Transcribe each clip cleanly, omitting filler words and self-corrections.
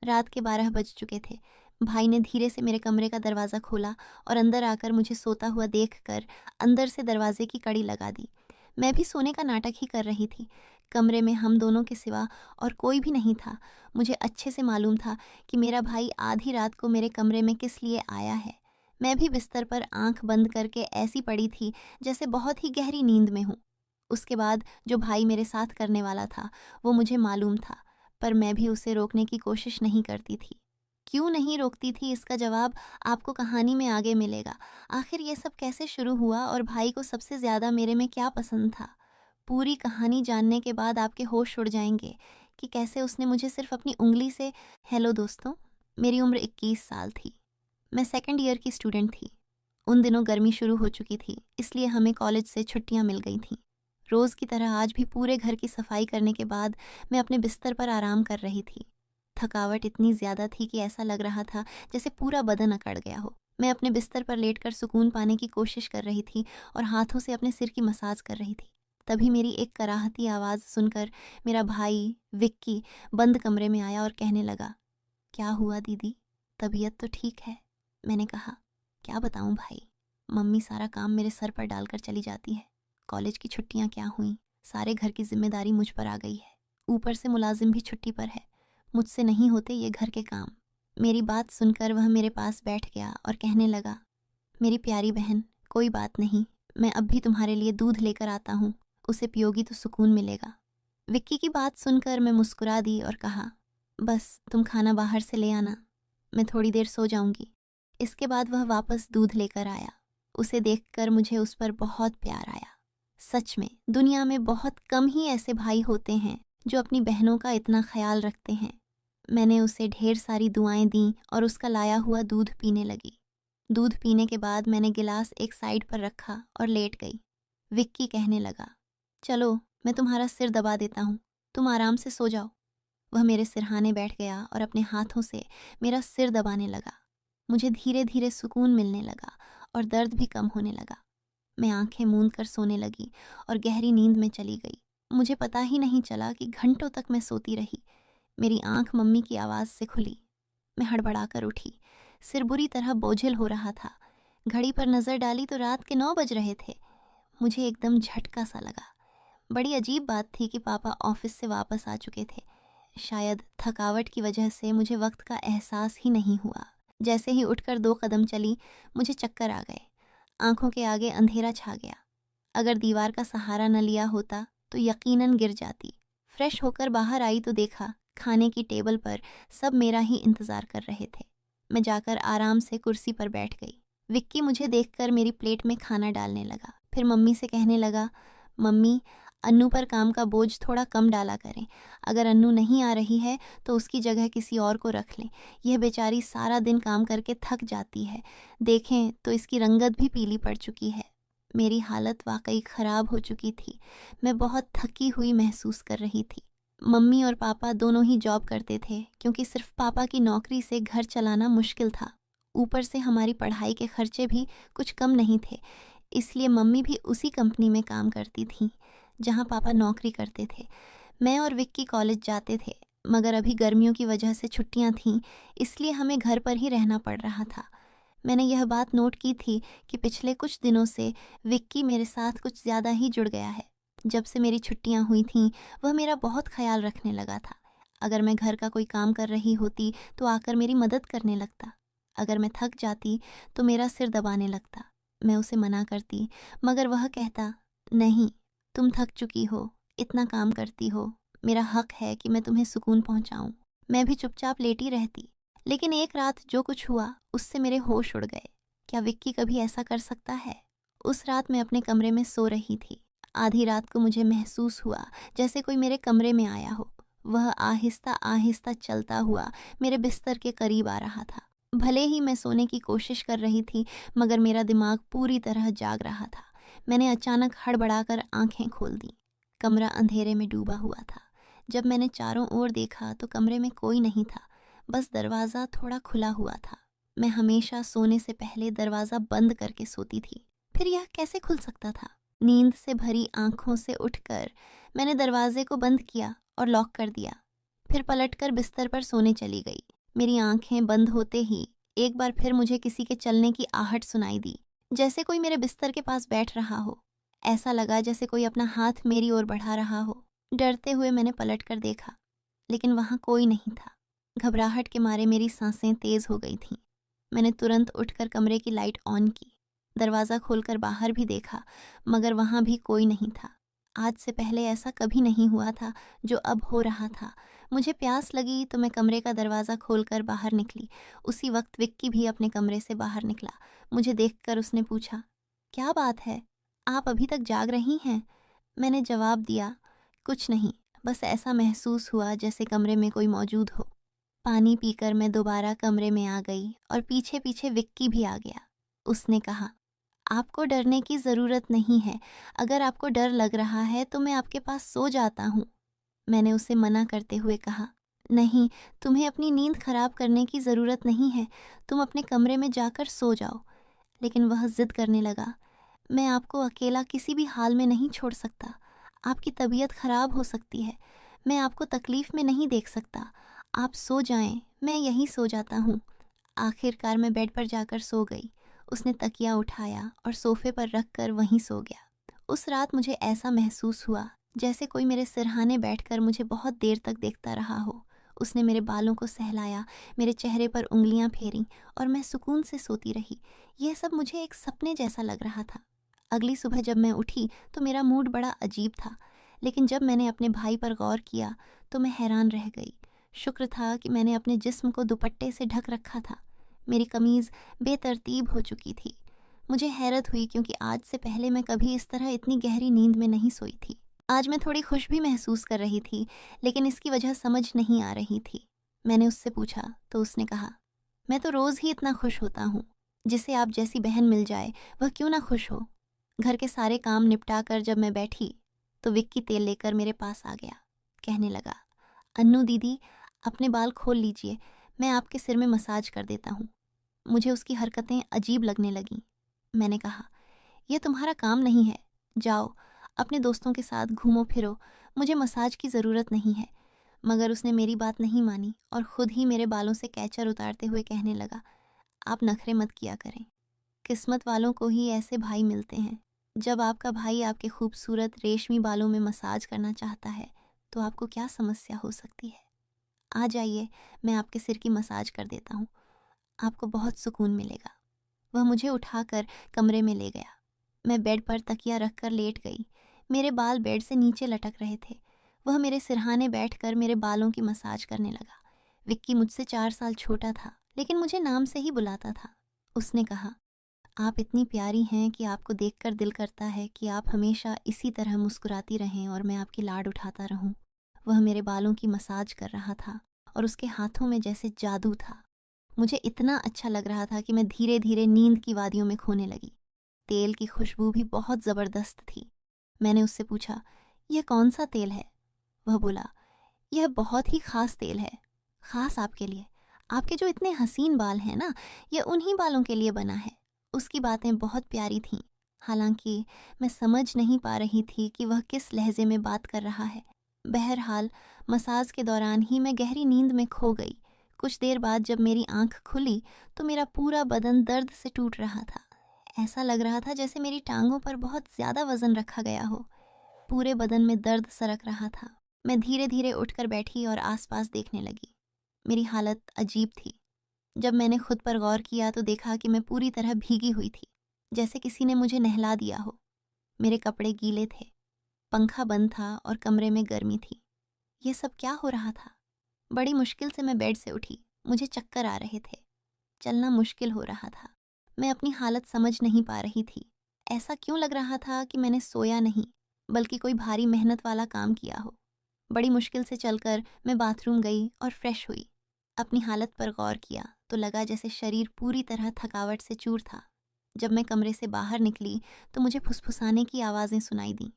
रात के 12 बज चुके थे। भाई ने धीरे से मेरे कमरे का दरवाज़ा खोला और अंदर आकर मुझे सोता हुआ देखकर अंदर से दरवाजे की कड़ी लगा दी। मैं भी सोने का नाटक ही कर रही थी। कमरे में हम दोनों के सिवा और कोई भी नहीं था। मुझे अच्छे से मालूम था कि मेरा भाई आधी रात को मेरे कमरे में किस लिए आया है। मैं भी बिस्तर पर आंख बंद करके ऐसी पड़ी थी जैसे बहुत ही गहरी नींद में हूँ। उसके बाद जो भाई मेरे साथ करने वाला था वो मुझे मालूम था, पर मैं भी उसे रोकने की कोशिश नहीं करती थी। क्यों नहीं रोकती थी, इसका जवाब आपको कहानी में आगे मिलेगा। आखिर ये सब कैसे शुरू हुआ और भाई को सबसे ज़्यादा मेरे में क्या पसंद था। पूरी कहानी जानने के बाद आपके होश उड़ जाएंगे कि कैसे उसने मुझे सिर्फ अपनी उंगली से। हेलो दोस्तों, मेरी उम्र 21 साल थी। मैं सेकंड ईयर की स्टूडेंट थी। उन दिनों गर्मी शुरू हो चुकी थी, इसलिए हमें कॉलेज से छुट्टियां मिल गई थीं। रोज़ की तरह आज भी पूरे घर की सफाई करने के बाद मैं अपने बिस्तर पर आराम कर रही थी। थकावट इतनी ज़्यादा थी कि ऐसा लग रहा था जैसे पूरा बदन अकड़ गया हो। मैं अपने बिस्तर पर लेटकर सुकून पाने की कोशिश कर रही थी और हाथों से अपने सिर की मसाज कर रही थी। तभी मेरी एक कराहती आवाज़ सुनकर मेरा भाई विक्की बंद कमरे में आया और कहने लगा, क्या हुआ दीदी, तबीयत तो ठीक है? मैंने कहा, क्या बताऊं भाई, मम्मी सारा काम मेरे सर पर डालकर चली जाती है। कॉलेज की छुट्टियां क्या हुई, सारे घर की जिम्मेदारी मुझ पर आ गई है। ऊपर से मुलाजिम भी छुट्टी पर है। मुझसे नहीं होते ये घर के काम। मेरी बात सुनकर वह मेरे पास बैठ गया और कहने लगा, मेरी प्यारी बहन, कोई बात नहीं, मैं अब भी तुम्हारे लिए दूध लेकर आता हूँ, उसे पियोगी तो सुकून मिलेगा। विक्की की बात सुनकर मैं मुस्कुरा दी और कहा, बस तुम खाना बाहर से ले आना, मैं थोड़ी देर सो जाऊंगी। इसके बाद वह वापस दूध लेकर आया। उसे देखकर मुझे उस पर बहुत प्यार आया। सच में दुनिया में बहुत कम ही ऐसे भाई होते हैं जो अपनी बहनों का इतना ख्याल रखते हैं। मैंने उसे ढेर सारी दुआएं दी और उसका लाया हुआ दूध पीने लगी। दूध पीने के बाद मैंने गिलास एक साइड पर रखा और लेट गई। विक्की कहने लगा, चलो मैं तुम्हारा सिर दबा देता हूँ, तुम आराम से सो जाओ। वह मेरे सिरहाने बैठ गया और अपने हाथों से मेरा सिर दबाने लगा। मुझे धीरे धीरे सुकून मिलने लगा और दर्द भी कम होने लगा। मैं आंखें मूंद कर सोने लगी और गहरी नींद में चली गई। मुझे पता ही नहीं चला कि घंटों तक मैं सोती रही। मेरी आंख मम्मी की आवाज़ से खुली। मैं हड़बड़ाकर उठी। सिर बुरी तरह बोझिल हो रहा था। घड़ी पर नज़र डाली तो रात के 9 बज रहे थे। मुझे एकदम झटका सा लगा। बड़ी अजीब बात थी कि पापा ऑफिस से वापस आ चुके थे। शायद थकावट की वजह से मुझे वक्त का एहसास ही नहीं हुआ। जैसे ही उठकर 2 कदम चली, मुझे चक्कर आ गए। आंखों के आगे अंधेरा छा गया। अगर दीवार का सहारा न लिया होता तो यकीनन गिर जाती। फ्रेश होकर बाहर आई तो देखा खाने की टेबल पर सब मेरा ही इंतज़ार कर रहे थे। मैं जाकर आराम से कुर्सी पर बैठ गई। विक्की मुझे देखकर मेरी प्लेट में खाना डालने लगा। फिर मम्मी से कहने लगा, मम्मी, अन्नू पर काम का बोझ थोड़ा कम डाला करें। अगर अन्नू नहीं आ रही है तो उसकी जगह किसी और को रख लें। यह बेचारी सारा दिन काम करके थक जाती है। देखें तो इसकी रंगत भी पीली पड़ चुकी है। मेरी हालत वाकई ख़राब हो चुकी थी। मैं बहुत थकी हुई महसूस कर रही थी। मम्मी और पापा दोनों ही जॉब करते थे, क्योंकि सिर्फ पापा की नौकरी से घर चलाना मुश्किल था। ऊपर से हमारी पढ़ाई के खर्चे भी कुछ कम नहीं थे, इसलिए मम्मी भी उसी कंपनी में काम करती थीं जहां पापा नौकरी करते थे। मैं और विक्की कॉलेज जाते थे, मगर अभी गर्मियों की वजह से छुट्टियां थीं, इसलिए हमें घर पर ही रहना पड़ रहा था। मैंने यह बात नोट की थी कि पिछले कुछ दिनों से विक्की मेरे साथ कुछ ज़्यादा ही जुड़ गया है। जब से मेरी छुट्टियां हुई थीं, वह मेरा बहुत ख्याल रखने लगा था। अगर मैं घर का कोई काम कर रही होती तो आकर मेरी मदद करने लगता। अगर मैं थक जाती तो मेरा सिर दबाने लगता। मैं उसे मना करती, मगर वह कहता, नहीं, तुम थक चुकी हो, इतना काम करती हो, मेरा हक है कि मैं तुम्हें सुकून पहुंचाऊं। मैं भी चुपचाप लेटी रहती। लेकिन एक रात जो कुछ हुआ उससे मेरे होश उड़ गए। क्या विक्की कभी ऐसा कर सकता है? उस रात मैं अपने कमरे में सो रही थी। आधी रात को मुझे महसूस हुआ जैसे कोई मेरे कमरे में आया हो। वह आहिस्ता आहिस्ता चलता हुआ मेरे बिस्तर के करीब आ रहा था। भले ही मैं सोने की कोशिश कर रही थी, मगर मेरा दिमाग पूरी तरह जाग रहा था। मैंने अचानक हड़बड़ाकर आंखें खोल दी। कमरा अंधेरे में डूबा हुआ था। जब मैंने चारों ओर देखा तो कमरे में कोई नहीं था, बस दरवाज़ा थोड़ा खुला हुआ था। मैं हमेशा सोने से पहले दरवाज़ा बंद करके सोती थी, फिर यह कैसे खुल सकता था? नींद से भरी आंखों से उठकर मैंने दरवाजे को बंद किया और लॉक कर दिया। फिर पलटकर बिस्तर पर सोने चली गई। मेरी आंखें बंद होते ही एक बार फिर मुझे किसी के चलने की आहट सुनाई दी, जैसे कोई मेरे बिस्तर के पास बैठ रहा हो। ऐसा लगा जैसे कोई अपना हाथ मेरी ओर बढ़ा रहा हो। डरते हुए मैंने पलट कर देखा, लेकिन वहाँ कोई नहीं था। घबराहट के मारे मेरी सांसें तेज हो गई थीं। मैंने तुरंत उठकर कमरे की लाइट ऑन की, दरवाज़ा खोलकर बाहर भी देखा, मगर वहाँ भी कोई नहीं था। आज से पहले ऐसा कभी नहीं हुआ था जो अब हो रहा था। मुझे प्यास लगी तो मैं कमरे का दरवाज़ा खोलकर बाहर निकली। उसी वक्त विक्की भी अपने कमरे से बाहर निकला। मुझे देखकर उसने पूछा, क्या बात है, आप अभी तक जाग रही हैं? मैंने जवाब दिया, कुछ नहीं, बस ऐसा महसूस हुआ जैसे कमरे में कोई मौजूद हो। पानी पीकर मैं दोबारा कमरे में आ गई और पीछे पीछे विक्की भी आ गया। उसने कहा, आपको डरने की ज़रूरत नहीं है। अगर आपको डर लग रहा है तो मैं आपके पास सो जाता हूँ। मैंने उसे मना करते हुए कहा, नहीं, तुम्हें अपनी नींद खराब करने की ज़रूरत नहीं है। तुम अपने कमरे में जाकर सो जाओ। लेकिन वह ज़िद करने लगा, मैं आपको अकेला किसी भी हाल में नहीं छोड़ सकता। आपकी तबीयत खराब हो सकती है। मैं आपको तकलीफ़ में नहीं देख सकता। आप सो जाएं, मैं यहीं सो जाता हूँ। आखिरकार मैं बेड पर जाकर सो गई। उसने तकिया उठाया और सोफे पर रख कर वहीं सो गया। उस रात मुझे ऐसा महसूस हुआ जैसे कोई मेरे सिरहाने बैठकर मुझे बहुत देर तक देखता रहा हो। उसने मेरे बालों को सहलाया, मेरे चेहरे पर उंगलियां फेरीं और मैं सुकून से सोती रही। यह सब मुझे एक सपने जैसा लग रहा था। अगली सुबह जब मैं उठी तो मेरा मूड बड़ा अजीब था, लेकिन जब मैंने अपने भाई पर गौर किया तो मैं हैरान रह गई। शुक्र था कि मैंने अपने जिस्म को दुपट्टे से ढक रखा था। मेरी कमीज़ बेतरतीब हो चुकी थी। मुझे हैरत हुई क्योंकि आज से पहले मैं कभी इस तरह इतनी गहरी नींद में नहीं सोई थी। आज मैं थोड़ी खुश भी महसूस कर रही थी, लेकिन इसकी वजह समझ नहीं आ रही थी। मैंने उससे पूछा तो उसने कहा, मैं तो रोज़ ही इतना खुश होता हूँ। जिसे आप जैसी बहन मिल जाए वह क्यों ना खुश हो। घर के सारे काम निपटा कर जब मैं बैठी तो विक्की तेल लेकर मेरे पास आ गया। कहने लगा, अन्नू दीदी, अपने बाल खोल लीजिए, मैं आपके सिर में मसाज कर देता हूँ। मुझे उसकी हरकतें अजीब लगने लगीं। मैंने कहा, यह तुम्हारा काम नहीं है, जाओ अपने दोस्तों के साथ घूमो फिरो, मुझे मसाज की ज़रूरत नहीं है। मगर उसने मेरी बात नहीं मानी और ख़ुद ही मेरे बालों से कैचर उतारते हुए कहने लगा, आप नखरे मत किया करें। किस्मत वालों को ही ऐसे भाई मिलते हैं। जब आपका भाई आपके खूबसूरत रेशमी बालों में मसाज करना चाहता है तो आपको क्या समस्या हो सकती है। आ जाइए, मैं आपके सिर की मसाज कर देता हूँ, आपको बहुत सुकून मिलेगा। वह मुझे उठाकर कमरे में ले गया। मैं बेड पर तकिया रखकर लेट गई। मेरे बाल बेड से नीचे लटक रहे थे। वह मेरे सिरहाने बैठकर मेरे बालों की मसाज करने लगा। विक्की मुझसे 4 साल छोटा था, लेकिन मुझे नाम से ही बुलाता था। उसने कहा, आप इतनी प्यारी हैं कि आपको देखकर दिल करता है कि आप हमेशा इसी तरह मुस्कुराती रहें और मैं आपकी लाड उठाता रहूं। वह मेरे बालों की मसाज कर रहा था और उसके हाथों में जैसे जादू था। मुझे इतना अच्छा लग रहा था कि मैं धीरे धीरे नींद की वादियों में खोने लगी। तेल की खुशबू भी बहुत ज़बरदस्त थी। मैंने उससे पूछा, यह कौन सा तेल है? वह बोला, यह बहुत ही ख़ास तेल है, ख़ास आपके लिए। आपके जो इतने हसीन बाल हैं ना, यह उन्हीं बालों के लिए बना है। उसकी बातें बहुत प्यारी थीं, हालांकि मैं समझ नहीं पा रही थी कि वह किस लहजे में बात कर रहा है। बहरहाल मसाज के दौरान ही मैं गहरी नींद में खो गई। कुछ देर बाद जब मेरी आंख खुली तो मेरा पूरा बदन दर्द से टूट रहा था। ऐसा लग रहा था जैसे मेरी टांगों पर बहुत ज़्यादा वज़न रखा गया हो। पूरे बदन में दर्द सरक रहा था। मैं धीरे धीरे उठकर बैठी और आसपास देखने लगी। मेरी हालत अजीब थी। जब मैंने खुद पर गौर किया तो देखा कि मैं पूरी तरह भीगी हुई थी, जैसे किसी ने मुझे नहला दिया हो। मेरे कपड़े गीले थे, पंखा बंद था और कमरे में गर्मी थी। यह सब क्या हो रहा था? बड़ी मुश्किल से मैं बेड से उठी। मुझे चक्कर आ रहे थे। चलना मुश्किल हो रहा था। मैं अपनी हालत समझ नहीं पा रही थी। ऐसा क्यों लग रहा था कि मैंने सोया नहीं, बल्कि कोई भारी मेहनत वाला काम किया हो। बड़ी मुश्किल से चलकर मैं बाथरूम गई और फ्रेश हुई। अपनी हालत पर गौर किया तो लगा जैसे शरीर पूरी तरह थकावट से चूर था। जब मैं कमरे से बाहर निकली तो मुझे फुसफुसाने की आवाज़ें सुनाई दीं।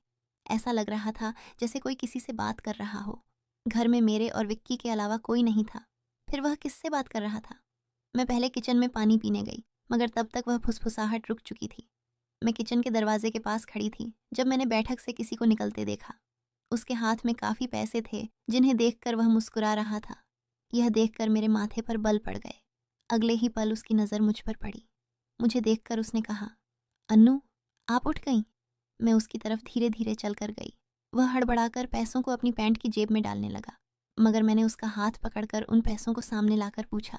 ऐसा लग रहा था जैसे कोई किसी से बात कर रहा हो। घर में मेरे और विक्की के अलावा कोई नहीं था। फिर वह किससे बात कर रहा था? मैं पहले किचन में पानी पीने गई, मगर तब तक वह फुसफुसाहट रुक चुकी थी। मैं किचन के दरवाजे के पास खड़ी थी जब मैंने बैठक से किसी को निकलते देखा। उसके हाथ में काफ़ी पैसे थे, जिन्हें देखकर वह मुस्कुरा रहा था। यह देखकर मेरे माथे पर बल पड़ गए। अगले ही पल उसकी नज़र मुझ पर पड़ी। मुझे देखकर उसने कहा, अन्नू, आप उठ गईं? मैं उसकी तरफ धीरे धीरे चल कर गई। वह हड़बड़ाकर पैसों को अपनी पैंट की जेब में डालने लगा, मगर मैंने उसका हाथ पकड़कर उन पैसों को सामने लाकर पूछा,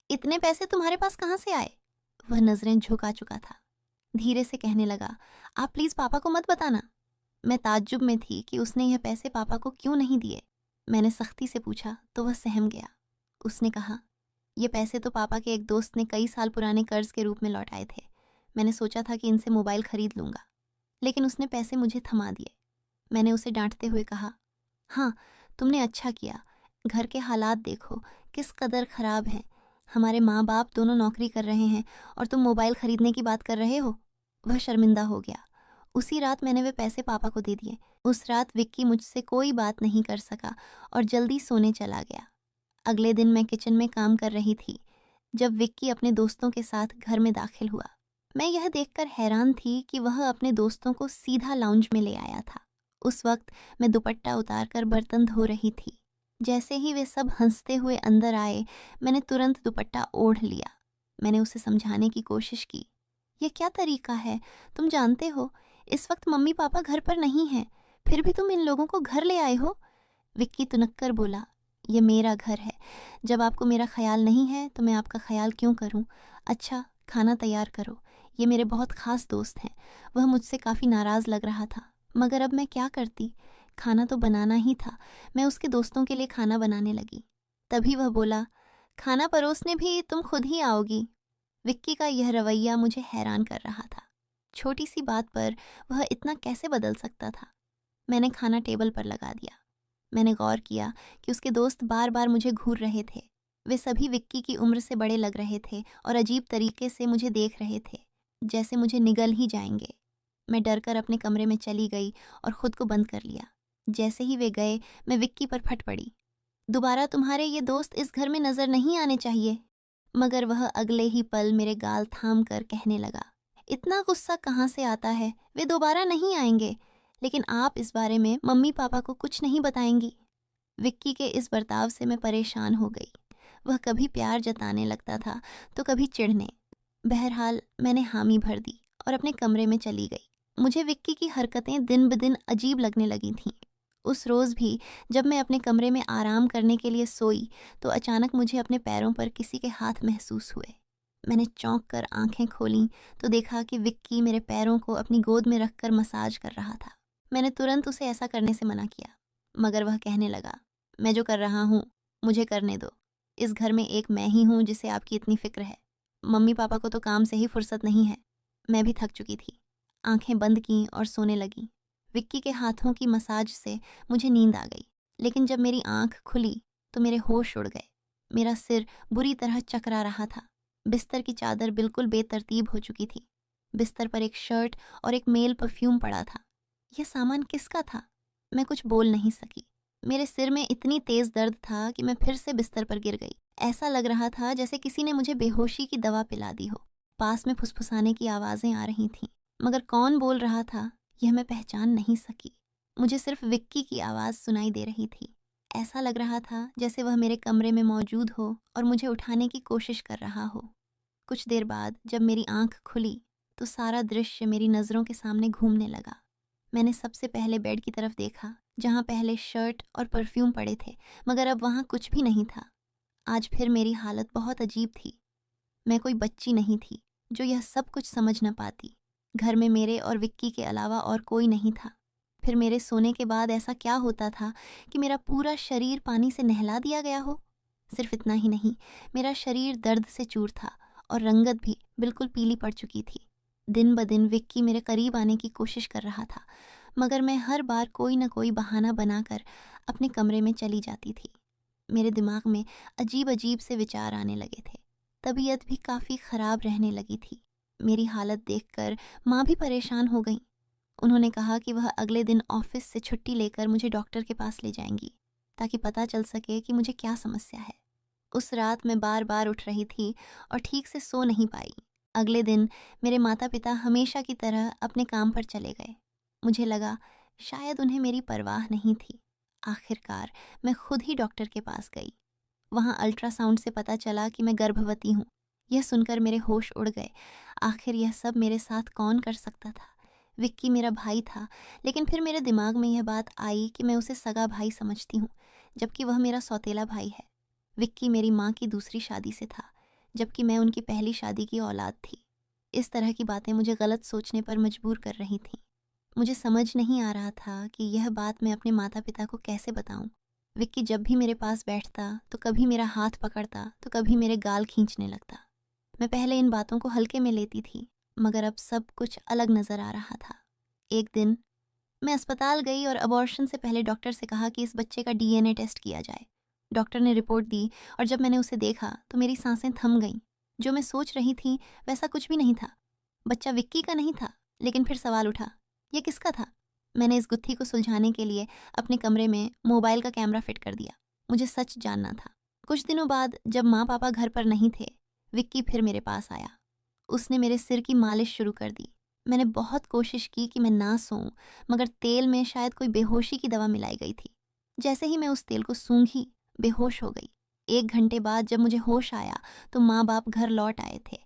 इतने पैसे तुम्हारे पास कहाँ से आए? वह नज़रें झुका चुका था। धीरे से कहने लगा, आप प्लीज़ पापा को मत बताना। मैं ताज्जुब में थी कि उसने यह पैसे पापा को क्यों नहीं दिए। मैंने सख्ती से पूछा तो वह सहम गया। उसने कहा, ये पैसे तो पापा के एक दोस्त ने कई साल पुराने कर्ज के रूप में लौटाए थे। मैंने सोचा था कि इनसे मोबाइल खरीद लूँगा, लेकिन उसने पैसे मुझे थमा दिए। मैंने उसे डांटते हुए कहा, हाँ, तुमने अच्छा किया। घर के हालात देखो किस कदर ख़राब हैं। हमारे माँ बाप दोनों नौकरी कर रहे हैं और तुम मोबाइल ख़रीदने की बात कर रहे हो। वह शर्मिंदा हो गया। उसी रात मैंने वे पैसे पापा को दे दिए। उस रात विक्की मुझसे कोई बात नहीं कर सका और जल्दी सोने चला गया। अगले दिन मैं किचन में काम कर रही थी जब विक्की अपने दोस्तों के साथ घर में दाखिल हुआ। मैं यह देखकर हैरान थी कि वह अपने दोस्तों को सीधा लाउंज में ले आया था। उस वक्त मैं दुपट्टा उतारकर बर्तन धो रही थी। जैसे ही वे सब हंसते हुए अंदर आए, मैंने तुरंत दुपट्टा ओढ़ लिया। मैंने उसे समझाने की कोशिश की, यह क्या तरीका है? तुम जानते हो इस वक्त मम्मी पापा घर पर नहीं हैं, फिर भी तुम इन लोगों को घर ले आए हो। विक्की तुनक्कर बोला, यह मेरा घर है। जब आपको मेरा ख्याल नहीं है तो मैं आपका ख्याल क्यों करूं? अच्छा, खाना तैयार करो। ये मेरे बहुत ख़ास दोस्त हैं। वह मुझसे काफ़ी नाराज़ लग रहा था, मगर अब मैं क्या करती? खाना तो बनाना ही था। मैं उसके दोस्तों के लिए खाना बनाने लगी। तभी वह बोला, खाना परोसने भी तुम खुद ही आओगी? विक्की का यह रवैया मुझे हैरान कर रहा था। छोटी सी बात पर वह इतना कैसे बदल सकता था? मैंने खाना टेबल पर लगा दिया। मैंने गौर किया कि उसके दोस्त बार बार मुझे घूर रहे थे। वे सभी विक्की की उम्र से बड़े लग रहे थे और अजीब तरीके से मुझे देख रहे थे, जैसे मुझे निगल ही जाएंगे। मैं डरकर अपने कमरे में चली गई और खुद को बंद कर लिया। जैसे ही वे गए, मैं विक्की पर फट पड़ी, दोबारा तुम्हारे ये दोस्त इस घर में नजर नहीं आने चाहिए। मगर वह अगले ही पल मेरे गाल थाम कर कहने लगा, इतना गुस्सा कहाँ से आता है? वे दोबारा नहीं आएंगे। लेकिन आप इस बारे में मम्मी पापा को कुछ नहीं बताएंगी? विक्की के इस बर्ताव से मैं परेशान हो गई। वह कभी प्यार जताने लगता था तो कभी चिढ़ने। बहरहाल मैंने हामी भर दी और अपने कमरे में चली गई। मुझे विक्की की हरकतें दिन ब दिन अजीब लगने लगी थीं। उस रोज़ भी जब मैं अपने कमरे में आराम करने के लिए सोई तो अचानक मुझे अपने पैरों पर किसी के हाथ महसूस हुए। मैंने चौंक कर आंखें खोलीं तो देखा कि विक्की मेरे पैरों को अपनी गोद में रखकर मसाज कर रहा था। मैंने तुरंत उसे ऐसा करने से मना किया, मगर वह कहने लगा, मैं जो कर रहा हूँ मुझे करने दो। इस घर में एक मैं ही हूँ जिसे आपकी इतनी फिक्र है। मम्मी पापा को तो काम से ही फुर्सत नहीं है। मैं भी थक चुकी थी। आंखें बंद की और सोने लगी। विक्की के हाथों की मसाज से मुझे नींद आ गई, लेकिन जब मेरी आंख खुली तो मेरे होश उड़ गए। मेरा सिर बुरी तरह चकरा रहा था। बिस्तर की चादर बिल्कुल बेतरतीब हो चुकी थी। बिस्तर पर एक शर्ट और एक मेल परफ्यूम पड़ा था। यह सामान किसका था? मैं कुछ बोल नहीं सकी। मेरे सिर में इतनी तेज दर्द था कि मैं फिर से बिस्तर पर गिर गई। ऐसा लग रहा था जैसे किसी ने मुझे बेहोशी की दवा पिला दी हो। पास में फुसफुसाने की आवाज़ें आ रही थीं, मगर कौन बोल रहा था यह मैं पहचान नहीं सकी। मुझे सिर्फ विक्की की आवाज़ सुनाई दे रही थी। ऐसा लग रहा था जैसे वह मेरे कमरे में मौजूद हो और मुझे उठाने की कोशिश कर रहा हो। कुछ देर बाद जब मेरी आंख खुली तो सारा दृश्य मेरी नज़रों के सामने घूमने लगा। मैंने सबसे पहले बेड की तरफ देखा, जहाँ पहले शर्ट और परफ्यूम पड़े थे, मगर अब वहाँ कुछ भी नहीं था। आज फिर मेरी हालत बहुत अजीब थी। मैं कोई बच्ची नहीं थी जो यह सब कुछ समझ न पाती। घर में मेरे और विक्की के अलावा और कोई नहीं था। फिर मेरे सोने के बाद ऐसा क्या होता था कि मेरा पूरा शरीर पानी से नहला दिया गया हो? सिर्फ इतना ही नहीं, मेरा शरीर दर्द से चूर था और रंगत भी बिल्कुल पीली पड़ चुकी थी। दिन ब दिन विक्की मेरे करीब आने की कोशिश कर रहा था, मगर मैं हर बार कोई न कोई बहाना बनाकर अपने कमरे में चली जाती थी। मेरे दिमाग में अजीब अजीब से विचार आने लगे थे। तबीयत भी काफ़ी ख़राब रहने लगी थी। मेरी हालत देखकर माँ भी परेशान हो गई। उन्होंने कहा कि वह अगले दिन ऑफिस से छुट्टी लेकर मुझे डॉक्टर के पास ले जाएंगी, ताकि पता चल सके कि मुझे क्या समस्या है। उस रात मैं बार बार उठ रही थी और ठीक से सो नहीं पाई। अगले दिन मेरे माता पिता हमेशा की तरह अपने काम पर चले गए। मुझे लगा शायद उन्हें मेरी परवाह नहीं थी। आखिरकार मैं खुद ही डॉक्टर के पास गई। वहाँ अल्ट्रासाउंड से पता चला कि मैं गर्भवती हूँ। यह सुनकर मेरे होश उड़ गए। आखिर यह सब मेरे साथ कौन कर सकता था? विक्की मेरा भाई था, लेकिन फिर मेरे दिमाग में यह बात आई कि मैं उसे सगा भाई समझती हूँ, जबकि वह मेरा सौतेला भाई है। विक्की मेरी माँ की दूसरी शादी से था, जबकि मैं उनकी पहली शादी की औलाद थी। इस तरह की बातें मुझे गलत सोचने पर मजबूर कर रही थीं। मुझे समझ नहीं आ रहा था कि यह बात मैं अपने माता पिता को कैसे बताऊं। विक्की जब भी मेरे पास बैठता तो कभी मेरा हाथ पकड़ता तो कभी मेरे गाल खींचने लगता। मैं पहले इन बातों को हल्के में लेती थी, मगर अब सब कुछ अलग नज़र आ रहा था। एक दिन मैं अस्पताल गई और अबॉर्शन से पहले डॉक्टर से कहा कि इस बच्चे का डीएनए टेस्ट किया जाए। डॉक्टर ने रिपोर्ट दी और जब मैंने उसे देखा तो मेरी सांसें थम गईं। जो मैं सोच रही थी वैसा कुछ भी नहीं था। बच्चा विक्की का नहीं था, लेकिन फिर सवाल उठा, यह किसका था? मैंने इस गुत्थी को सुलझाने के लिए अपने कमरे में मोबाइल का कैमरा फिट कर दिया। मुझे सच जानना था। कुछ दिनों बाद जब माँ पापा घर पर नहीं थे, विक्की फिर मेरे पास आया। उसने मेरे सिर की मालिश शुरू कर दी। मैंने बहुत कोशिश की कि मैं ना सोऊं, मगर तेल में शायद कोई बेहोशी की दवा मिलाई गई थी। जैसे ही मैं उस तेल को सूंघी, बेहोश हो गई। 1 घंटे बाद जब मुझे होश आया तो माँ बाप घर लौट आए थे।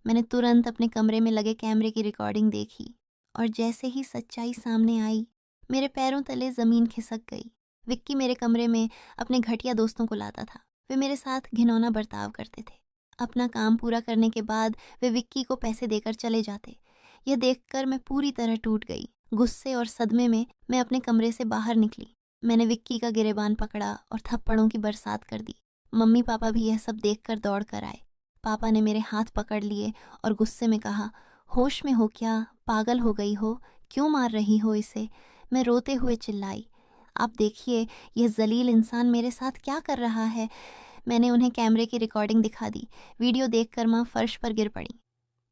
मैंने तुरंत अपने कमरे में लगे कैमरे की रिकॉर्डिंग देखी और जैसे ही सच्चाई सामने आई, मेरे पैरों तले ज़मीन खिसक गई। विक्की मेरे कमरे में अपने घटिया दोस्तों को लाता था। वे मेरे साथ घिनौना बर्ताव करते थे। अपना काम पूरा करने के बाद वे विक्की को पैसे देकर चले जाते। यह देखकर मैं पूरी तरह टूट गई। गुस्से और सदमे में मैं अपने कमरे से बाहर निकली। मैंने विक्की का गिरेबान पकड़ा और थप्पड़ों की बरसात कर दी। मम्मी पापा भी यह सब देखकर दौड़ कर आए। पापा ने मेरे हाथ पकड़ लिए और गुस्से में कहा, होश में हो क्या? पागल हो गई हो? क्यों मार रही हो इसे? मैं रोते हुए चिल्लाई, आप देखिए यह जलील इंसान मेरे साथ क्या कर रहा है। मैंने उन्हें कैमरे की रिकॉर्डिंग दिखा दी। वीडियो देखकर माँ फर्श पर गिर पड़ी।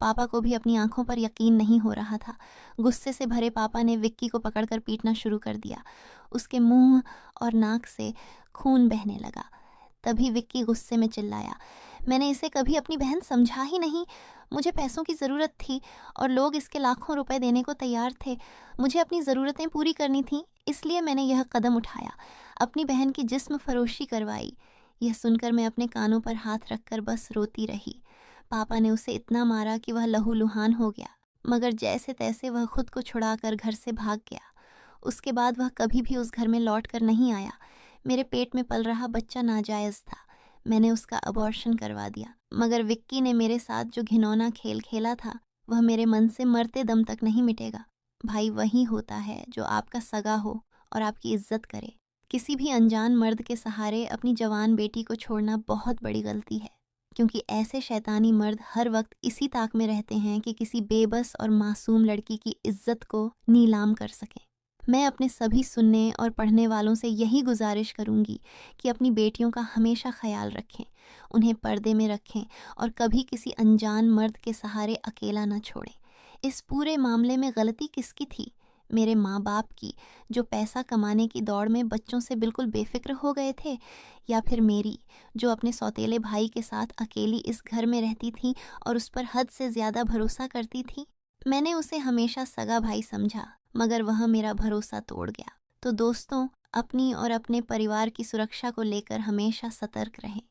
पापा को भी अपनी आंखों पर यकीन नहीं हो रहा था। गुस्से से भरे पापा ने विक्की को पकड़कर पीटना शुरू कर दिया। उसके मुंह और नाक से खून बहने लगा। तभी विक्की गुस्से में चिल्लाया, मैंने इसे कभी अपनी बहन समझा ही नहीं। मुझे पैसों की ज़रूरत थी और लोग इसके लाखों रुपए देने को तैयार थे। मुझे अपनी ज़रूरतें पूरी करनी थी, इसलिए मैंने यह कदम उठाया, अपनी बहन की जिस्म फरोशी करवाई। यह सुनकर मैं अपने कानों पर हाथ रखकर बस रोती रही। पापा ने उसे इतना मारा कि वह लहूलुहान हो गया, मगर जैसे तैसे वह खुद को छुड़ाकर घर से भाग गया। उसके बाद वह कभी भी उस घर में लौट कर नहीं आया। मेरे पेट में पल रहा बच्चा नाजायज़ था। मैंने उसका अबॉर्शन करवा दिया, मगर विक्की ने मेरे साथ जो घिनौना खेल खेला था, वह मेरे मन से मरते दम तक नहीं मिटेगा। भाई वही होता है जो आपका सगा हो और आपकी इज्जत करे। किसी भी अनजान मर्द के सहारे अपनी जवान बेटी को छोड़ना बहुत बड़ी गलती है, क्योंकि ऐसे शैतानी मर्द हर वक्त इसी ताक में रहते हैं कि किसी बेबस और मासूम लड़की की इज्जत को नीलाम कर सकें। मैं अपने सभी सुनने और पढ़ने वालों से यही गुजारिश करूंगी कि अपनी बेटियों का हमेशा ख्याल रखें, उन्हें पर्दे में रखें और कभी किसी अनजान मर्द के सहारे अकेला न छोड़ें। इस पूरे मामले में गलती किसकी थी? मेरे माँ बाप की, जो पैसा कमाने की दौड़ में बच्चों से बिल्कुल बेफिक्र हो गए थे, या फिर मेरी, जो अपने सौतेले भाई के साथ अकेली इस घर में रहती थी और उस पर हद से ज़्यादा भरोसा करती थी? मैंने उसे हमेशा सगा भाई समझा, मगर वह मेरा भरोसा तोड़ गया। तो दोस्तों, अपनी और अपने परिवार की सुरक्षा को लेकर हमेशा सतर्क रहें।